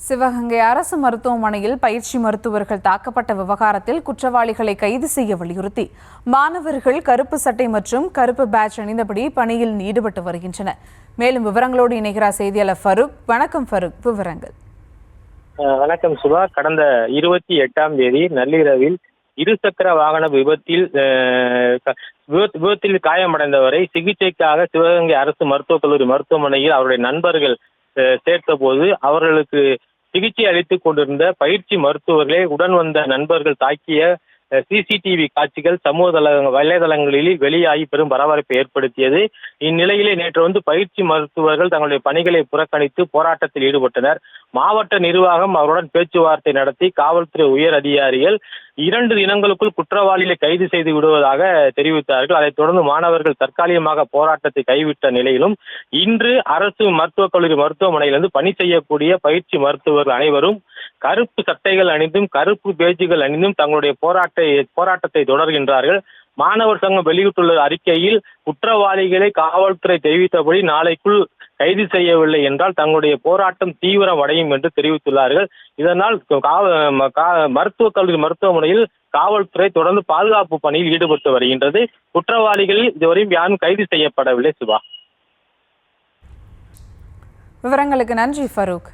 சிவகங்கை அரசு மருத்துவமனையில் பயிற்சி மருத்துவர்கள் தாக்கப்பட்ட விவகாரத்தில் குற்றவாளிகளை கைது செய்ய வலியுறுத்தி மாணவர்கள் கருப்பு சட்டை மற்றும் கருப்பு பேட்ஜ் அணிந்தபடி பணியில் ஈடுபட்டு வருகின்றனர். மேலும் விவரங்களோடு இணைகிறார் செய்தியாளர் ஃபருக். வணக்கம் ஃபருக், விவரங்கள். வணக்கம் சுபா. கடந்த 28ஆம் தேதி நள்ளிரவில் இருசக்கர வாகன விபத்தில் காயமடைந்தவரை சிகிச்சைக்காக சிவகங்கை அரசு மருத்துவக் கல்லூரி மருத்துவமனையில் அவருடைய நண்பர்கள் சேர்த்த போது அவர்களுக்கு சிகிச்சை அளித்துக் கொண்டிருந்த பயிற்சி மருத்துவர்களே உடன் வந்த நண்பர்கள் தாக்கிய சிசிடிவி காட்சிகள் சமூக வலைதளங்களில் வெளியாகி பெரும் பரபரப்பை ஏற்படுத்தியது. இந்நிலையிலே நேற்று பயிற்சி மருத்துவர்கள் தங்களுடைய பணிகளை புறக்கணித்து போராட்டத்தில் ஈடுபட்டனர். மாவட்ட நிர்வாகம் அவருடன் பேச்சுவார்த்தை நடத்தி காவல்துறை உயர் அதிகாரிகள் 2 தினங்களுக்குள் குற்றவாளிகளை கைது செய்து விடுவதாக தெரிவித்தார்கள். அதைத் தொடர்ந்து மாணவர்கள் தற்காலிகமாக போராட்டத்தை கைவிட்ட நிலையிலும் இன்று அரசு மருத்துவக் கல்லூரி மருத்துவமனையிலிருந்து பணி செய்யக்கூடிய பயிற்சி மருத்துவர்கள் அனைவரும் கருப்பு சட்டைகள் அணிந்தும் கருப்பு பேஜுகள் அணிந்தும் தங்களுடைய போராட்டத்தை தொடர்கின்றார்கள். மாணவர் சங்கம் வெளியிட்டுள்ள அறிக்கையில் குற்றவாளிகளை காவல்துறை தெரிவித்தபடி நாளைக்குள் கைது செய்யவில்லை என்றால் தங்களுடைய போராட்டம் தீவிரமடையும் என்று தெரிவித்துள்ளார்கள். இதனால் மருத்துவக் கல்லூரி மருத்துவமனையில் காவல்துறை தொடர்ந்து பாதுகாப்பு பணியில் ஈடுபட்டு வருகின்றது. குற்றவாளிகளில் இதுவரையும் யாரும் கைது செய்யப்படவில்லை. சுபா, விவரங்களுக்கு நன்றி ஃபருக்.